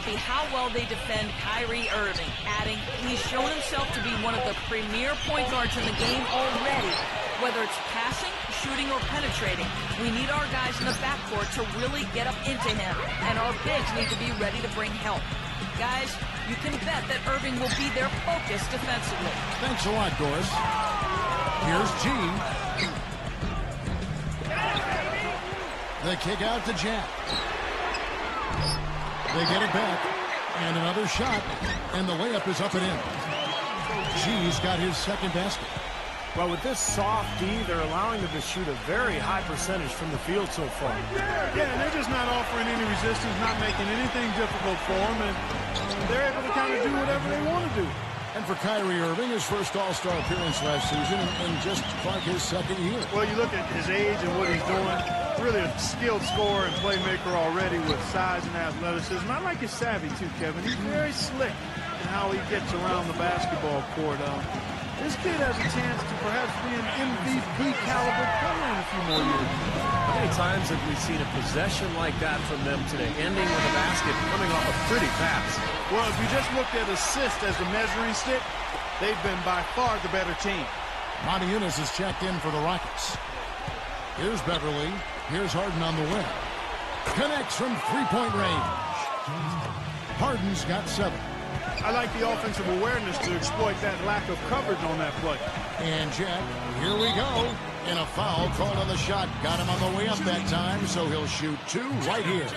be how well they defend Kyrie Irving, adding, he's shown himself to be one of the premier point guards in the game already. Whether it's passing, shooting, or penetrating, we need our guys in the backcourt to really get up into him, and our bigs need to be ready to bring help. Guys, you can bet that Irving will be their focus defensively. Thanks a lot, Doris. Here's G. The kick out to Jack. They get it back. And another shot. And the layup is up and in. G's got his second basket. Well, with this soft D, they're allowing them to shoot a very high percentage from the field so far. Yeah, and they're just not offering any resistance, not making anything difficult for them, and they're able to kind of do whatever they want to do. And for Kyrie Irving, his first All-Star appearance last season, and just like his second year. Well, you look at his age and what he's doing, really a skilled scorer and playmaker already with size and athleticism. I like his savvy, too, Kevin. He's very slick in how he gets around the basketball court. This kid has a chance to perhaps be an MVP caliber player in a few more years. How many times have we seen a possession like that from them today, ending with a basket coming off a pretty pass? Well, if you just looked at assist as the measuring stick, they've been by far the better team. Monty Eunice is checked in for the Rockets. Here's Beverly. Here's Harden on the wing. Connects from three-point range. Harden's got 7. I like the offensive awareness to exploit that lack of coverage on that play. And Jack, here we go. And a foul called on the shot. Got him on the way up that time, so he'll shoot 2 right here.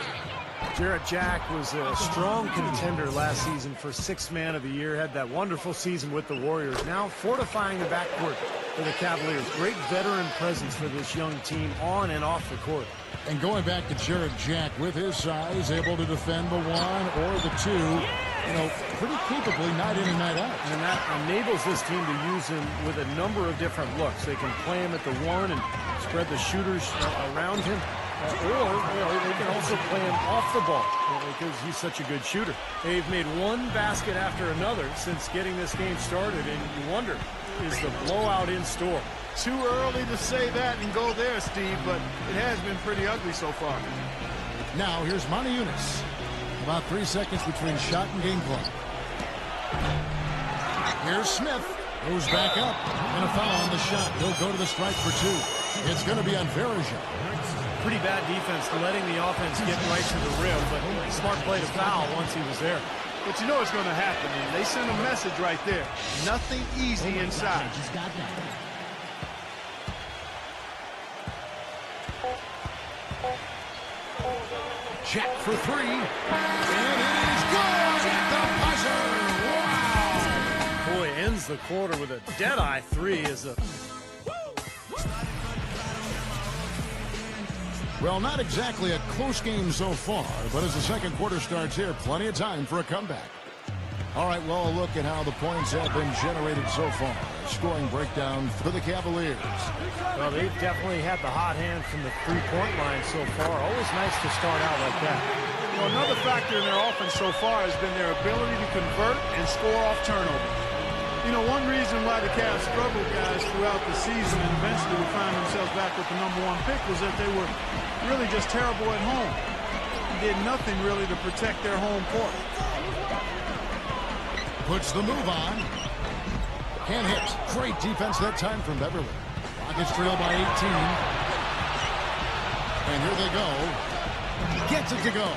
Jarrett Jack was a strong contender last season for 6th Man of the Year. Had that wonderful season with the Warriors. Now fortifying the backcourt for the Cavaliers. Great veteran presence for this young team on and off the court. And going back to Jarrett Jack, with his size, able to defend the 1 or the 2, you know, pretty capably night in and night out. And that enables this team to use him with a number of different looks. They can play him at the 1 and spread the shooters around him. Or, you know, they can also play him off the ball because he's such a good shooter. They've made one basket after another since getting this game started, and you wonder, is the blowout in store? Too early to say that and go there, Steve, but it has been pretty ugly so far. Now, here's Monty Eunice. About 3 seconds between shot and game clock. Here's Smith. Goes back up. And a foul on the shot. He'll go to the strike for 2. It's going to be on Verija. Pretty bad defense letting the offense get right to the rim, but smart play to foul once he was there. But you know what's going to happen, man. They send a message right there. Nothing easy inside. Jack for 3. And it is good at the buzzer. Wow! Boy, ends the quarter with a dead-eye 3 as a... Well, not exactly a close game so far, but as the second quarter starts here, plenty of time for a comeback. All right, well, a look at how the points have been generated so far. Scoring breakdown for the Cavaliers. Well, they've definitely had the hot hand from the three-point line so far. Always nice to start out like that. Well, another factor in their offense so far has been their ability to convert and score off turnovers. You know, one reason why the Cavs struggled, guys, throughout the season and eventually would find themselves back with the #1 pick was that they were really just terrible at home. Did nothing really to protect their home court. Puts the move on. Can't hit. Great defense that time from Beverly. Rockets trail by 18. And here they go. Gets it to go.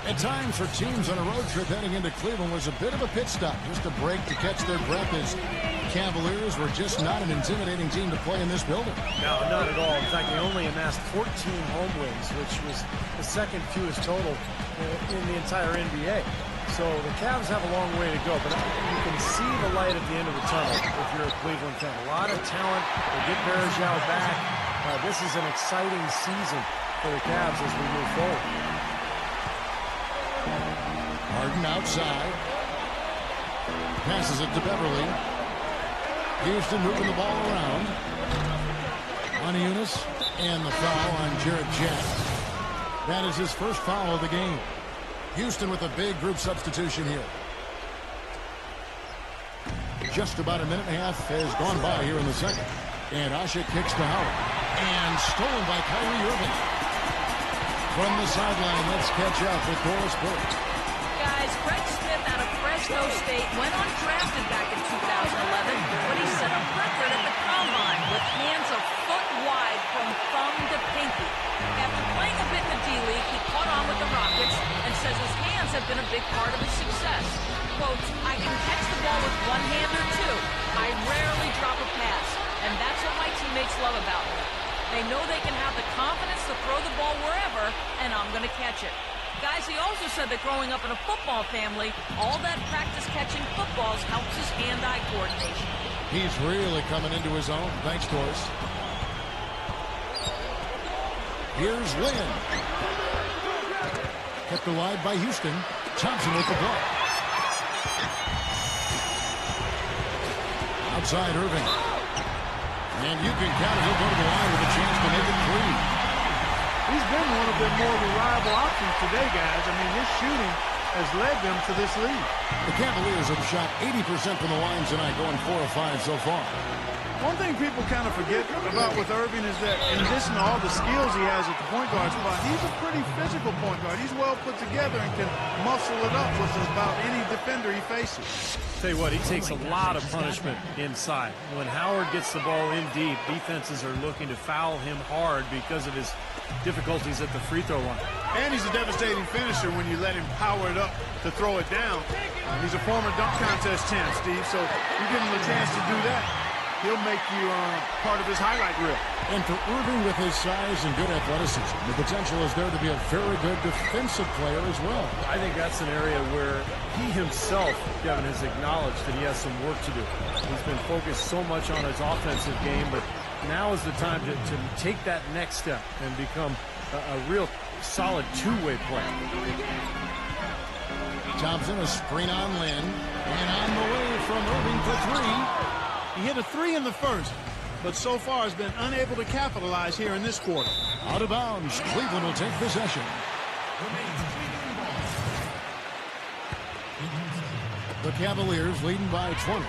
At times for teams on a road trip heading into Cleveland was a bit of a pit stop. Just a break to catch their breath as Cavaliers were just not an intimidating team to play in this building. No, not at all. In fact, they only amassed 14 home wins, which was the second fewest total in the entire NBA. So the Cavs have a long way to go, but you can see the light at the end of the tunnel if you're a Cleveland fan. A lot of talent. They get Verija back. This is an exciting season for the Cavs as we move forward. Harden outside. Passes it to Beverly. Houston moving the ball around. Monty Eunice and the foul on Jarrett Jack. That is his first foul of the game. Houston with a big group substitution here. Just about a minute and a half has gone by here in the second. And Asha kicks to Howard. And stolen by Kyrie Irving. From the sideline, let's catch up with Doris Burke. Guys, Fresno State went undrafted back in 2011, but he set a record at the Combine with hands a foot wide from thumb to pinky. After playing a bit in the D-League, he caught on with the Rockets and says his hands have been a big part of his success. Quote, I can catch the ball with one hand or two. I rarely drop a pass, and that's what my teammates love about me. They know they can have the confidence to throw the ball wherever, and I'm going to catch it. Guys, he also said that growing up in a football family, all that practice catching footballs helps his hand-eye coordination. He's really coming into his own. Thanks, Doris. Here's Lynn. Kept alive by Houston. Thompson with the ball. Outside Irving. And you can count it. He'll go to the line with a chance to make it 3. He's been one of their more reliable options today, guys. I mean, his shooting has led them to this lead. The Cavaliers have shot 80% from the line tonight, going 4 of 5 so far. One thing people kind of forget about with Irving is that in addition to all the skills he has at the point guard spot, he's a pretty physical point guard. He's well put together and can muscle it up with about any defender he faces. Tell you what, he takes a lot of punishment inside. When Howard gets the ball in deep, defenses are looking to foul him hard because of his difficulties at the free throw line. And he's a devastating finisher when you let him power it up to throw it down. He's a former dunk contest champ, Steve, so you give him a chance to do that, he'll make you part of his highlight reel. And for Irving, with his size and good athleticism, the potential is there to be a very good defensive player as well. I think that's an area where he himself, Kevin, has acknowledged that he has some work to do. He's been focused so much on his offensive game, but now is the time to take that next step and become a real solid two-way player. Thompson, a screen on Lynn, and on the way from Irving for 3. He hit a 3 in the first, but so far has been unable to capitalize here in this quarter. Out of bounds, Cleveland will take possession. The Cavaliers leading by 20.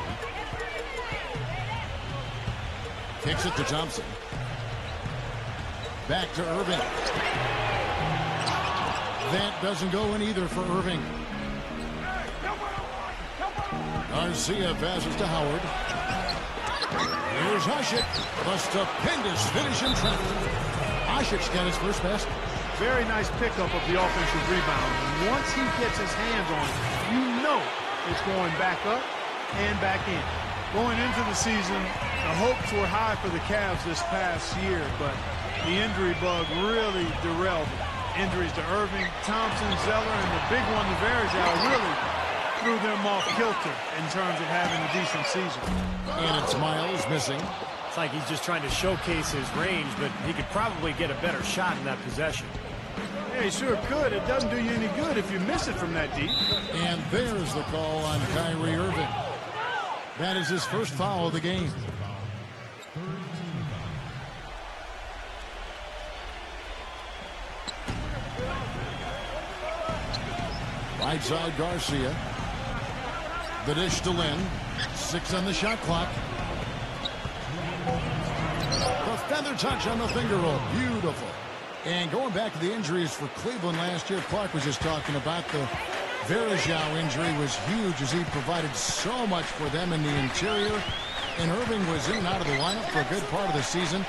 Kicks it to Thompson. Back to Irving. That doesn't go in either for Irving. Garcia passes to Howard. Here's Ashik. A stupendous finish in traffic. Ashik's got his first basket. Very nice pickup of the offensive rebound. And once he gets his hands on it, you know it's going back up and back in. Going into the season, the hopes were high for the Cavs this past year, but the injury bug really derailed them. Injuries to Irving, Thompson, Zeller, and the big one, the Varejao, really threw them off kilter in terms of having a decent season. And it's Miles missing. It's like he's just trying to showcase his range, but he could probably get a better shot in that possession. Yeah, he sure could. It doesn't do you any good if you miss it from that deep. And there's the call on Kyrie Irving. That is his first foul of the game. Right side, Garcia. The dish to Lynn. 6 on the shot clock. The feather touch on the finger roll. Beautiful. And going back to the injuries for Cleveland last year, Clark was just talking about the Varejao injury was huge as he provided so much for them in the interior. And Irving was in and out of the lineup for a good part of the season.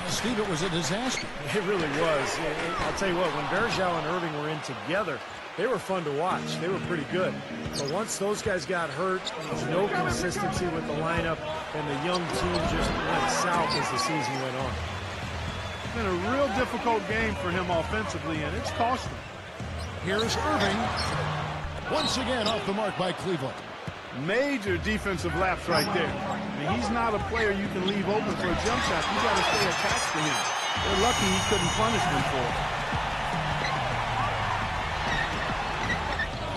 Steve, it was a disaster. It really was. I'll tell you what, when Varejao and Irving were in together, they were fun to watch. They were pretty good. But once those guys got hurt, there was no consistency with the lineup, and the young team just went south as the season went on. It's been a real difficult game for him offensively, and it's cost him. Here's Irving. Once again off the mark by Cleveland. Major defensive lapse right there. I mean, he's not a player you can leave open for a jump shot. You got to stay attached to him. They're lucky he couldn't punish them for it.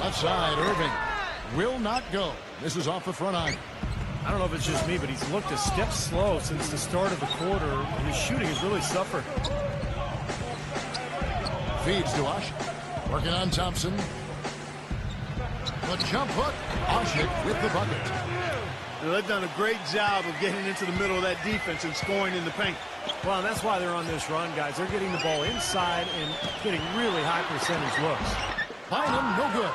Left side, Irving will not go. This is off the front eye. I don't know if it's just me, but he's looked a step slow since the start of the quarter, and his shooting has really suffered. Feeds to Ashik. Working on Thompson. The jump hook. Ashik with the bucket. They've done a great job of getting into the middle of that defense and scoring in the paint. Well, and that's why they're on this run, guys. They're getting the ball inside and getting really high percentage looks. Bynum, no good.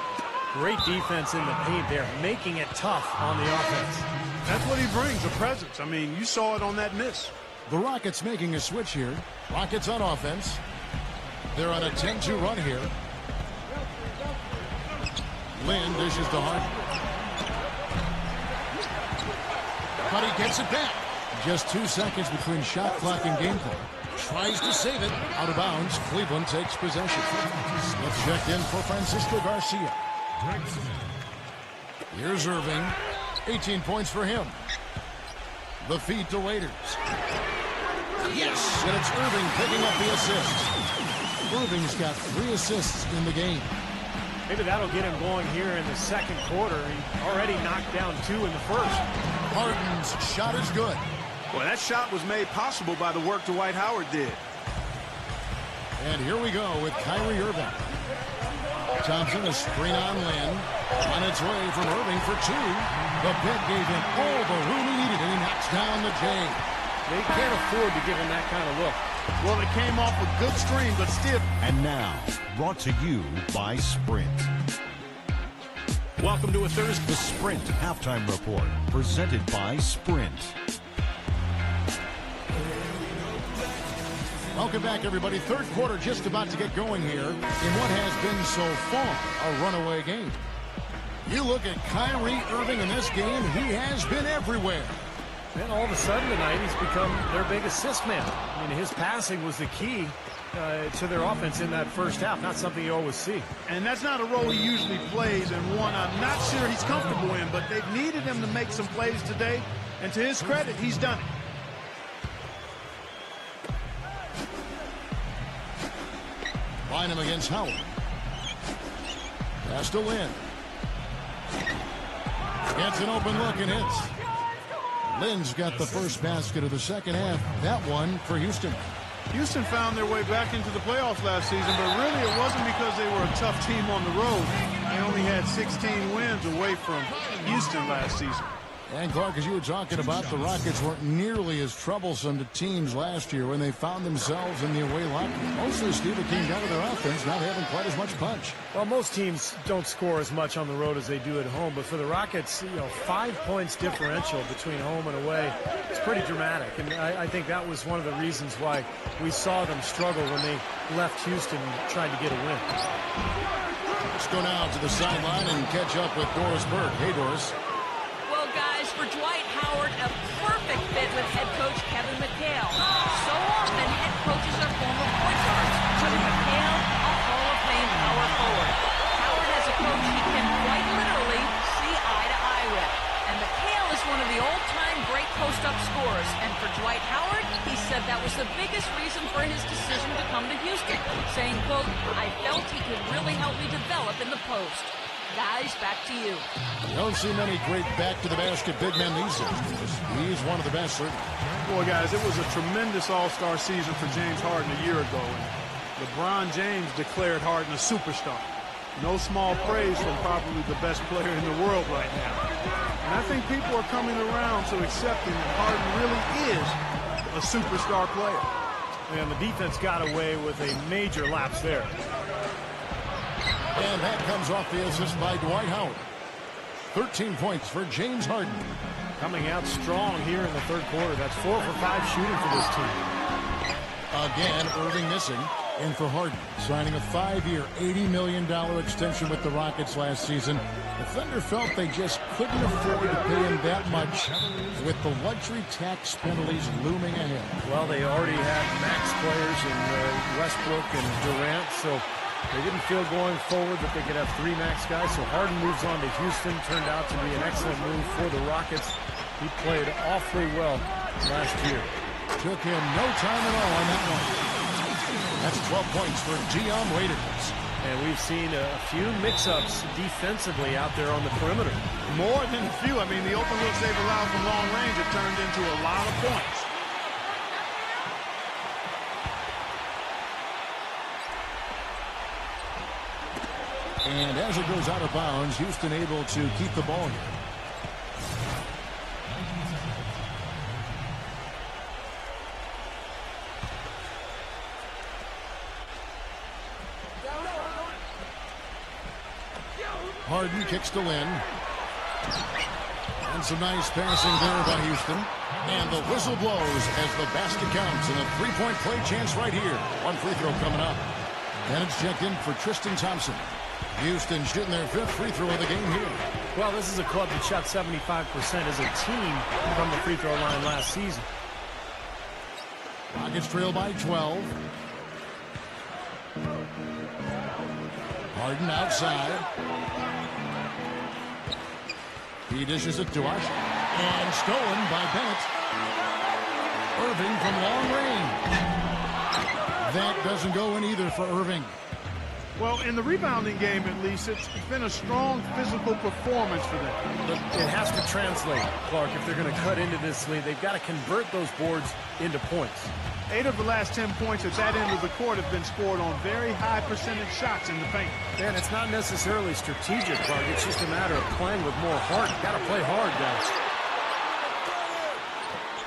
Great defense in the paint there, making it tough on the offense. That's what he brings, a presence. I mean, you saw it on that miss. The Rockets making a switch here. Rockets on offense. They're on a 10-2 run here. Lynn dishes to Harden. But he gets it back. Just 2 seconds between shot clock and gameplay. Tries to save it. Out of bounds. Cleveland takes possession. Smith checked in for Francisco Garcia. Here's Irving. 18 points for him. The feed to Waiters. Yes, and it's Irving picking up the assist. Irving's got 3 assists in the game. Maybe that'll get him going here in the second quarter. He already knocked down 2 in the first. Harden's shot is good. Well, that shot was made possible by the work Dwight Howard did. And here we go with Kyrie Irving. Thompson, a screen on Lynn. On its way from Irving for 2. The bid gave him all the room he needed, and he knocks down the J. They can't afford to give him that kind of look. Well, it came off a good screen, but still. And now, brought to you by Sprint. Welcome to a Thursday. The Sprint Halftime Report, presented by Sprint. Welcome back, everybody. Third quarter just about to get going here in what has been so far a runaway game. You look at Kyrie Irving in this game, he has been everywhere. And all of a sudden tonight, he's become their big assist man. I mean, his passing was the key to their offense in that first half. Not something you always see. And that's not a role he usually plays, and one I'm not sure he's comfortable in, but they've needed him to make some plays today, and to his credit, he's done it. Line him against Howard. Pass to Lynn. Gets an open look and hits. Lynn's got the first basket of the second half. That one for Houston. Houston found their way back into the playoffs last season, but really it wasn't because they were a tough team on the road. They only had 16 wins away from Houston last season. And Clark, as you were talking about, the Rockets weren't nearly as troublesome to teams last year when they found themselves in the away locker. Mostly, Steve, it came down to their offense not having quite as much punch. Well, most teams don't score as much on the road as they do at home, but for the Rockets, 5 points differential between home and away, it's pretty dramatic. And I think that was one of the reasons why we saw them struggle when they left Houston trying to get a win. Let's go now to the sideline and catch up with Doris Burke. Hey, Doris. Guys, for Dwight Howard, a perfect fit with head coach Kevin McHale. So often, head coaches are former point guards. Kevin McHale, a Hall of Fame power forward. Howard has a coach he can quite literally see eye to eye with. And McHale is one of the all-time great post-up scorers. And for Dwight Howard, he said that was the biggest reason for his decision to come to Houston, saying, quote, "I felt he could really help me develop in the post." Guys, back to you. You don't see many great back-to-the-basket big men these days. He's one of the best, certainly. Boy, guys, it was a tremendous all-star season for James Harden a year ago. And LeBron James declared Harden a superstar. No small praise from probably the best player in the world right now. And I think people are coming around to accepting that Harden really is a superstar player. And the defense got away with a major lapse there. And that comes off the assist by Dwight Howard. 13 points for James Harden. Coming out strong here in the third quarter. That's 4 for 5 shooting for this team. Again, Irving missing. And for Harden, signing a 5-year, $80 million extension with the Rockets last season. The Thunder felt they just couldn't afford to pay him that much with the luxury tax penalties looming ahead. Well, they already had max players in Westbrook and Durant, so they didn't feel going forward that they could have 3 max guys. So Harden moves on to Houston. Turned out to be an excellent move for the Rockets. He played awfully well last year. Took him no time at all on that one. That's 12 points for Dion Waiters. And we've seen a few mix-ups defensively out there on the perimeter. More than a few. I mean, the open looks they've allowed from long range have turned into a lot of points. And as it goes out of bounds, Houston able to keep the ball here. Harden kicks to Lynn. And some nice passing there by Houston. And the whistle blows as the basket counts, and a three-point play chance right here. One free throw coming up. And it's checked in for Tristan Thompson. Houston shooting their 5th free throw of the game here. Well, this is a club that shot 75% as a team from the free throw line last season. Rockets trail by 12. Harden outside. He dishes it to Ush. And stolen by Bennett. Irving from long range. That doesn't go in either for Irving. Well, in the rebounding game, at least, it's been a strong physical performance for them. But it has to translate, Clark. If they're going to cut into this lead, they've got to convert those boards into points. 8 of the last 10 points at that end of the court have been scored on very high percentage shots in the paint. And it's not necessarily strategic, Clark. It's just a matter of playing with more heart. Got to play hard, guys.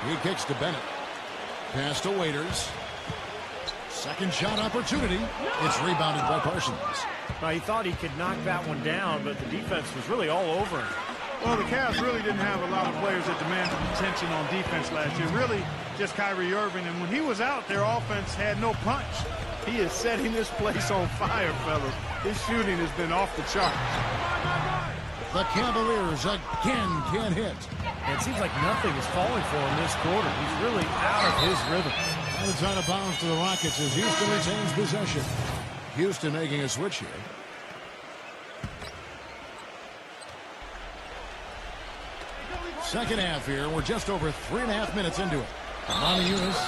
He kicks to Bennett. Pass to Waiters. Second shot opportunity. It's rebounded by Parsons. He thought he could knock that one down, but the defense was really all over him. Well, the Cavs really didn't have a lot of players that demanded attention on defense last year. Really, just Kyrie Irving. And when he was out, their offense had no punch. He is setting this place on fire, fellas. His shooting has been off the charts. The Cavaliers again can't hit. And it seems like nothing is falling for him this quarter. He's really out of his rhythm. And it's out of bounds to the Rockets as Houston retains possession. Houston making a switch here. Second half here. We're just over 3.5 minutes into it. Eunice,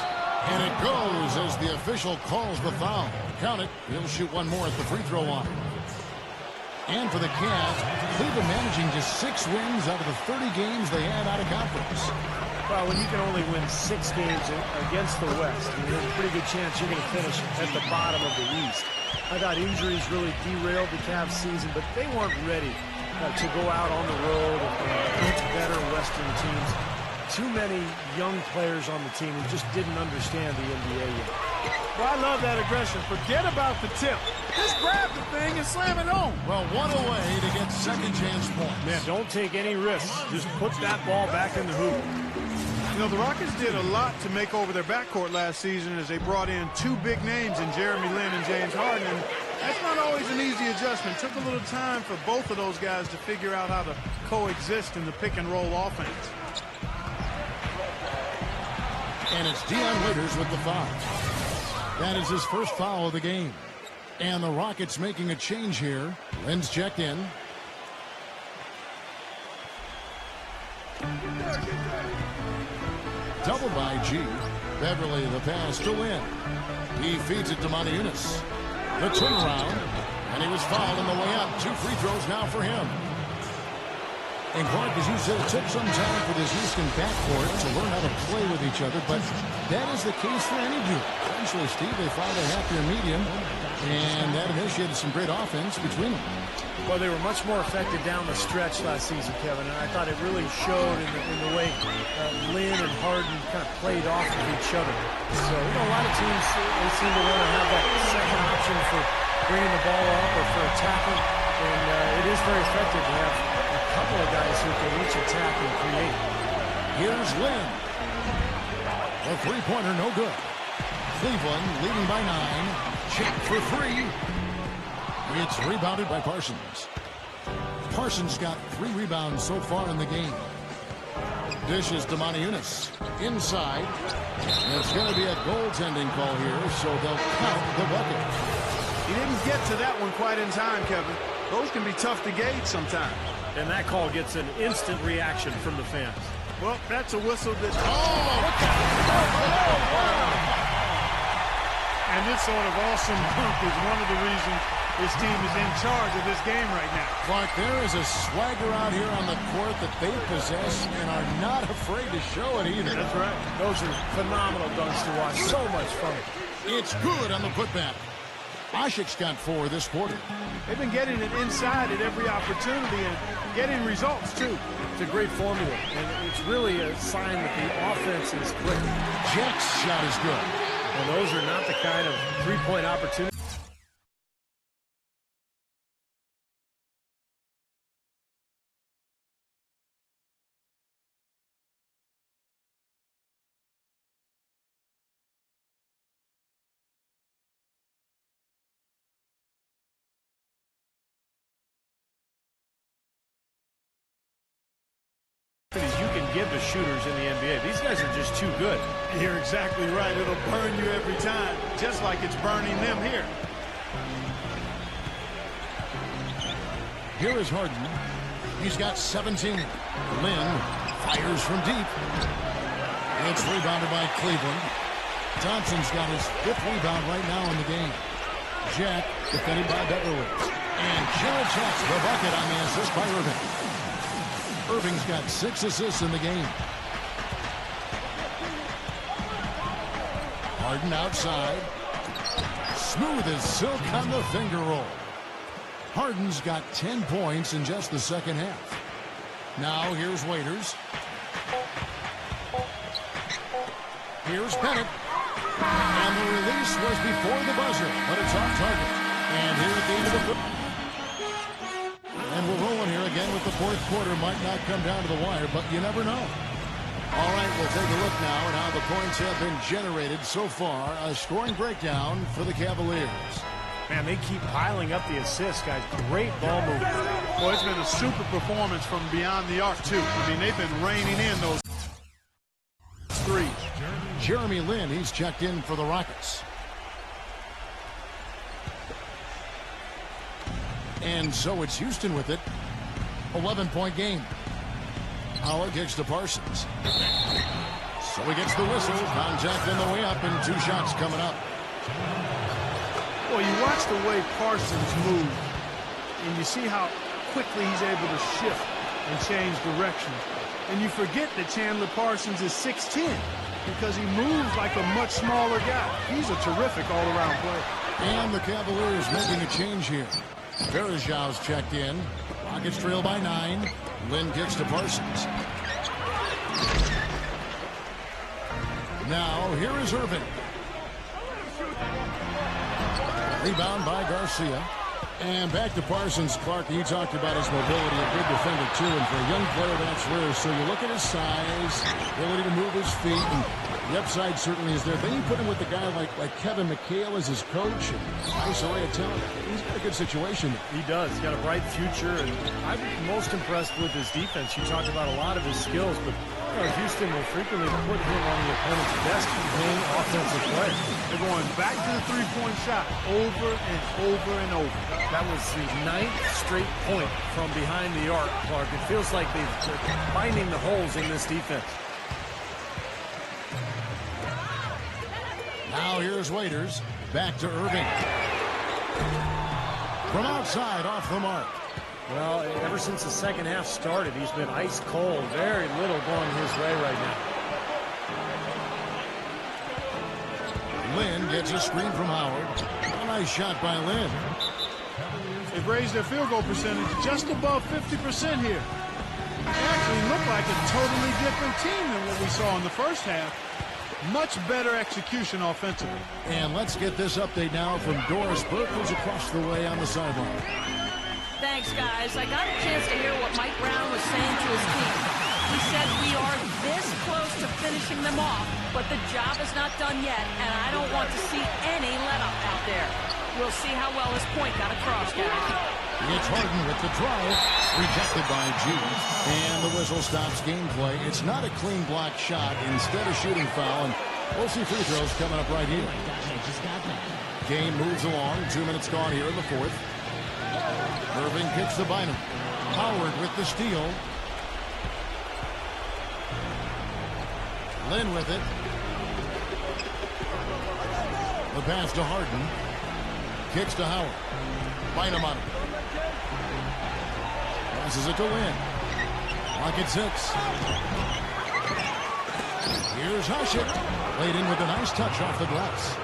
and it goes as the official calls the foul. Count it. He'll shoot one more at the free throw line. And for the Cavs, Cleveland managing just 6 wins out of the 30 games they had out of conference. Well, when you can only win 6 games against the West, there's a pretty good chance you're going to finish at the bottom of the East. I thought injuries really derailed the Cavs season, but they weren't ready to go out on the road and beat better Western teams. Too many young players on the team who just didn't understand the NBA yet. Well, I love that aggression. Forget about the tip. Just grab the thing and slam it home. Well, what a way to get second chance points. Man, don't take any risks. Just put that ball back in the hoop. You know, the Rockets did a lot to make over their backcourt last season as they brought in 2 big names in Jeremy Lin and James Harden. And that's not always an easy adjustment. It took a little time for both of those guys to figure out how to coexist in the pick-and-roll offense. And it's Dion Waiters with the foul. That is his first foul of the game. And the Rockets making a change here. Lynn's checked in. Double by G. Beverly the pass to Lynn. He feeds it to Eunice. The turnaround. And he was fouled on the way up. 2 free throws now for him. And Clark, as you said, it took some time for this Houston backcourt to learn how to play with each other, but that is the case for any group. Eventually, Steve, they found a happier medium, and that initiated some great offense between them. Well, they were much more effective down the stretch last season, Kevin, and I thought it really showed in the way Lynn and Harden kind of played off of each other. So, you know, a lot of teams, they seem to want to have that second option for bringing the ball up or for attacking, and it is very effective to have a couple of guys who can each attack and create. Here's Lynn. The three-pointer no good. Cleveland leading by 9. Check for 3. It's rebounded by Parsons. Parsons got 3 rebounds so far in the game. Dishes to Eunice. Inside. It's going to be a goaltending call here, so they'll count the bucket. He didn't get to that one quite in time, Kevin. Those can be tough to gauge sometimes. And that call gets an instant reaction from the fans. Well, that's a whistle that... And this sort of awesome dunk is one of the reasons this team is in charge of this game right now. Clark, there is a swagger out here on the court that they possess and are not afraid to show it either. That's right. Those are phenomenal dunks to watch. So much fun. It's good on the putback. Asik's got 4 this quarter. They've been getting it inside at every opportunity and getting results, too. It's a great formula, and it's really a sign that the offense is clicking. Jack's shot is good. And those are not the kind of three-point opportunities give to shooters in the NBA. These guys are just too good. You're exactly right. It'll burn you every time, just like it's burning them here. Here is Harden. He's got 17. Lynn fires from deep. It's rebounded by Cleveland. Thompson's got his 5th rebound right now in the game. Jack defended by Beverly. And Jarrett Jack's the bucket on the assist by Irving. Irving's got 6 assists in the game. Harden outside. Smooth as silk on the finger roll. Harden's got 10 points in just the second half. Now here's Waiters. Here's Bennett. And the release was before the buzzer, but it's off target. And here at the end of the foot. And we're rolling here again with the 4th quarter. Might not come down to the wire, but you never know. All right, we'll take a look now at how the points have been generated so far. A scoring breakdown for the Cavaliers. Man, they keep piling up the assists, guys. Great ball movement. Well, it's been a super performance from beyond the arc, too. I mean, they've been raining in those threes. Jeremy Lin, he's checked in for the Rockets. And so it's Houston with it. 11-point game. Howard kicks to Parsons. So he gets the whistle. Contact on the way up and 2 shots coming up. Well, you watch the way Parsons moves, and you see how quickly he's able to shift and change direction. And you forget that Chandler Parsons is 6'10", because he moves like a much smaller guy. He's a terrific all-around player. And the Cavaliers making a change here. Verajau's checked in. Rockets trail by 9. Lynn kicks to Parsons. Now, here is Irving. Rebound by Garcia. And back to Parsons. Clark, you talked about his mobility, a good defender, too. And for a young player, that's rare. So you look at his size, ability to move his feet, and the upside certainly is there. Then you put him with a guy like Kevin McHale as his coach. And nice array of talent. He's got a good situation. He does. He's got a bright future, and I'm most impressed with his defense. You talked about a lot of his skills, but Houston will frequently put him on the opponent's best main offensive play. They're going back to the three-point shot over and over and over. That was his 9th straight point from behind the arc, Clark. It feels like they're finding the holes in this defense. Now here's Waiters. Back to Irving. From outside, off the mark. Well, ever since the second half started, he's been ice cold. Very little going his way right now. Lynn gets a screen from Howard. A nice shot by Lynn. They've raised their field goal percentage just above 50% here. They actually look like a totally different team than what we saw in the first half. Much better execution offensively. And let's get this update now from Doris Burke, who's across the way on the sideline. Thanks, guys. I got a chance to hear what Mike Brown was saying to his team. He said we are this close to finishing them off, but the job is not done yet, and I don't want to see any let-up out there. We'll see how well his point got across, guys. It's Harden with the drive, rejected by G. And the whistle stops gameplay. It's not a clean block shot, instead a shooting foul, and we'll see free throws coming up right here. Game moves along, 2 minutes gone here in the 4th. Irving kicks to Bynum. Howard with the steal. Lynn with it. The pass to Harden. Kicks to Howard. Bynum on it. Passes it to Lynn. Clock at 6. Here's Ashik. Laid in with a nice touch off the glass.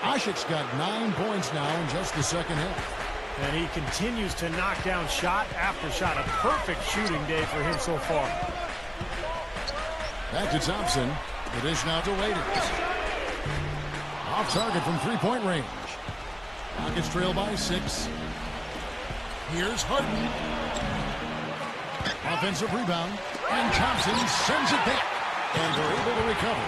Ashik's got 9 points now in just the second half. And he continues to knock down shot after shot. A perfect shooting day for him so far. Back to Thompson. The dish now to Waiters. Off target from three-point range. Rockets trail by 6. Here's Harden. Offensive rebound. And Thompson sends it back. And they're able to recover.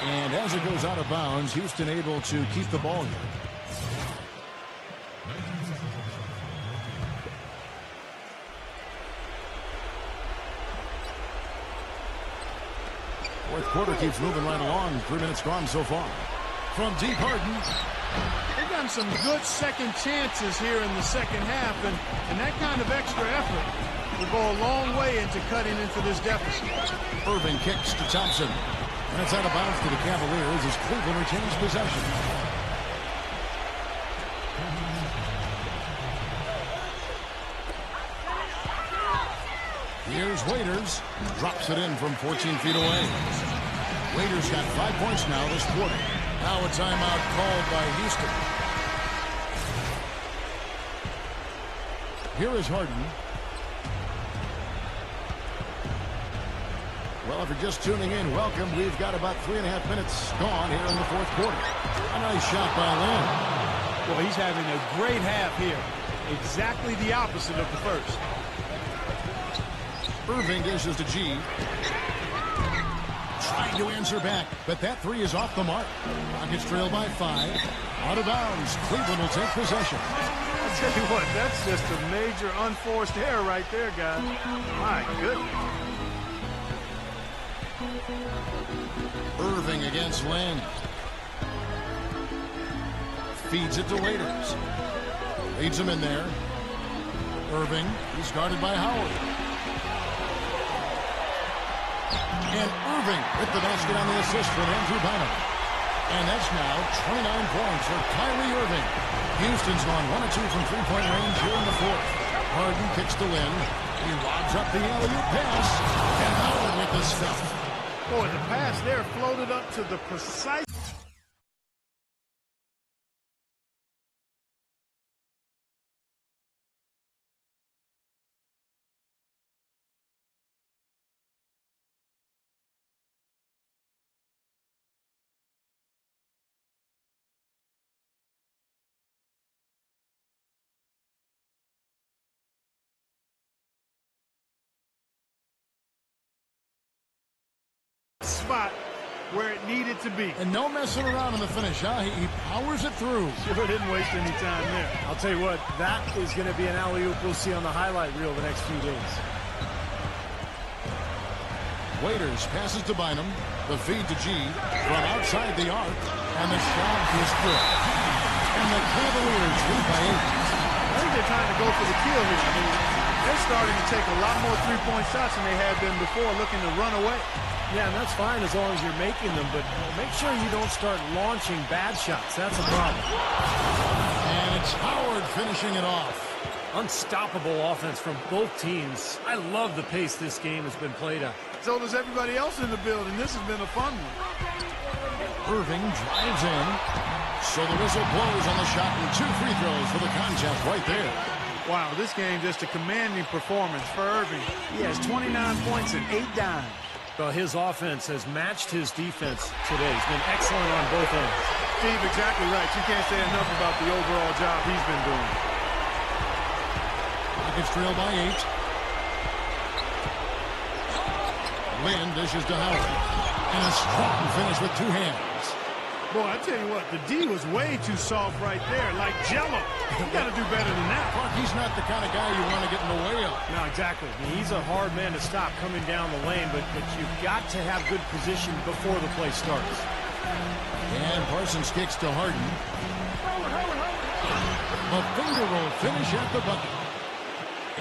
And as it goes out of bounds, Houston able to keep the ball here. fourth quarter keeps moving right along. 3 minutes gone so far. From deep, Harden. They've gotten some good second chances here in the second half, and that kind of extra effort will go a long way into cutting into this deficit. Irving kicks to Thompson. And it's out of bounds to the Cavaliers as Cleveland retains possession. Here's Waiters. Drops it in from 14 feet away. Waiters got 5 points now this quarter. Now a timeout called by Houston. Here is Harden. Well, if you're just tuning in, welcome. We've got about 3.5 minutes gone here in the fourth quarter. A nice shot by Lynn. Well, he's having a great half here. Exactly the opposite of the first. Irving dishes to G. Trying to answer back, but that three is off the mark. Rockets trail by 5. Out of bounds. Cleveland will take possession. I'll tell you what, that's just a major unforced error right there, guys. My goodness. Irving against Lynn. Feeds it to Waiters. Leads him in there. Irving, he's guarded by Howard. And Irving with the basket on the assist from Andrew Bynum. And that's now 29 points for Kyrie Irving. Houston's gone 1 of 2 from three-point range here in the fourth. Harden kicks to Lynn. He lobs up the alley-oop pass. And Howard with the stuff. Boy, the pass there floated up to the precise. Spot where it needed to be. And no messing around in the finish, huh? He powers it through. Sure didn't waste any time there. I'll tell you what, that is going to be an alley-oop we'll see on the highlight reel the next few days. Waiters passes to Bynum. The feed to G from outside the arc. And the shot is good. And the Cavaliers lead by 8. I think they're trying to go for the kill here. I mean, they're starting to take a lot more three-point shots than they had been before, looking to run away. Yeah, and that's fine as long as you're making them, but make sure you don't start launching bad shots. That's a problem. And it's Howard finishing it off. Unstoppable offense from both teams. I love the pace this game has been played at. So does everybody else in the building. This has been a fun one. Irving drives in. So the whistle blows on the shot and 2 free throws for the contest right there. Wow, this game just a commanding performance for Irving. He has 29 points and 8 dimes. Well, his offense has matched his defense today. He's been excellent on both ends. Steve, exactly right. You can't say enough about the overall job he's been doing. Rockets trail by 8. Lynn dishes to Howard. And a strong finish with 2 hands. Boy, I tell you what, the D was way too soft right there, like Jell-O. You got to do better than that. Clark, he's not the kind of guy you want to get in the way of. No, exactly. I mean, he's a hard man to stop coming down the lane, but you've got to have good position before the play starts. And Parsons kicks to Harden. A finger roll finish at the bucket.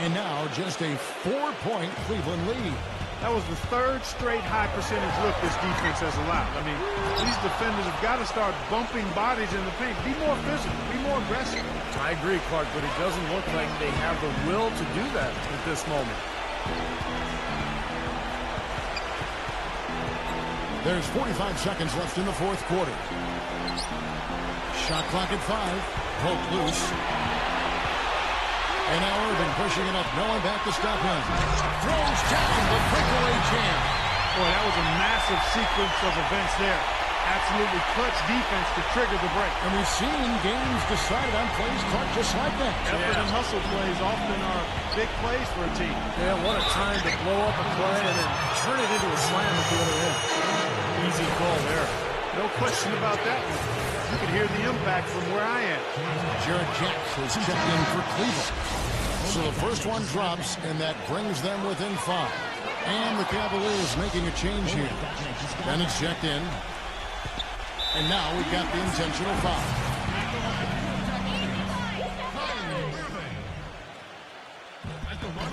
And now just a 4-point Cleveland lead. That was the 3rd straight high percentage look this defense has allowed. I mean, these defenders have got to start bumping bodies in the paint. Be more physical. Be more aggressive. I agree, Clark, but it doesn't look like they have the will to do that at this moment. There's 45 seconds left in the fourth quarter. Shot clock at 5. Poke loose. And now Irving pushing it up. No one back to stop him. Throws down the breakaway jam. Boy, that was a massive sequence of events there. Absolutely clutch defense to trigger the break. And we've seen games decided on plays, Clark, just like that. Effort and hustle plays often are big plays for a team. Yeah, what a time to blow up a play and then turn it into a slam at the other end. Easy call there. No question about that one. You can hear the impact from where I am. Jared Jacks has checked in for Cleveland. So the first one drops, and that brings them within 5. And the Cavaliers making a change here. Bennett's checked in. And now we've got the intentional foul.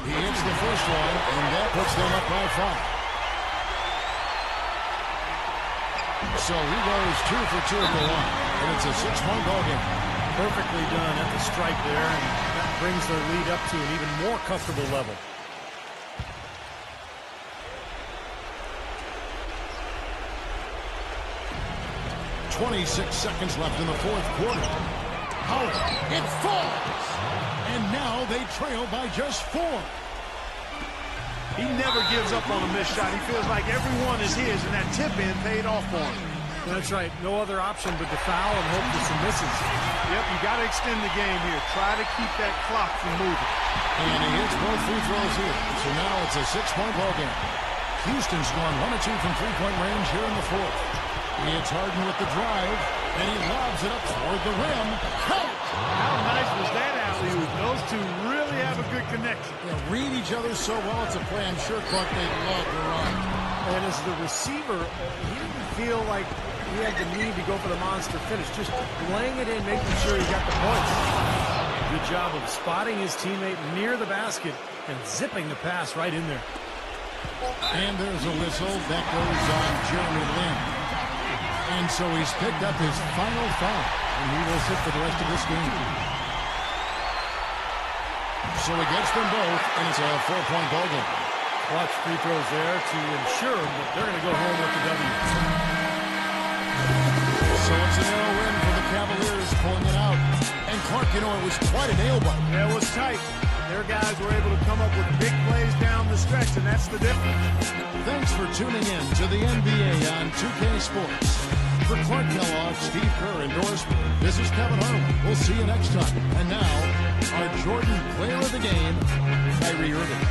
He hits the first one, and that puts them up by 5. So he goes 2 for 2 at the line, and it's a 6-point ball game. Perfectly done at the stripe there, and that brings their lead up to an even more comfortable level. .26 seconds left in the fourth quarter. Howard, it falls! And now they trail by just 4. He never gives up on a missed shot. He feels like everyone is his, and that tip-in paid off for him. That's right. No other option but to foul and hope for some misses. Yep, you got to extend the game here. Try to keep that clock from moving. And he hits both free throws here. So now it's a 6-point ball game. Houston's gone 1 of 2 from 3-point range here in the fourth. He hits Harden with the drive, and he lobs it up toward the rim. Count! How nice was that alley-oop? Those two really have a good connection. They read each other so well. It's a play I'm sure Clark they'd love to run. And as the receiver, he didn't feel like he had the need to go for the monster finish. Just laying it in, making sure he got the points. Good job of spotting his teammate near the basket and zipping the pass right in there. And there's a whistle that goes on Jeremy Lin. And so he's picked up his final foul, and he will sit for the rest of this game. So he gets them both, and it's a 4-point ball game. Clutch free throws there to ensure that they're going to go home with the W. So it's a narrow win for the Cavaliers, pulling it out. And Clark, you know, it was quite a nail-biter. Yeah, it was tight. Their guys were able to come up with big plays down the stretch, and that's the difference. Thanks for tuning in to the NBA on 2K Sports. For Clark Kellogg, Steve Kerr, and Doris, this is Kevin Harlan. We'll see you next time. And now, our Jordan Player of the Game, Kyrie Irving.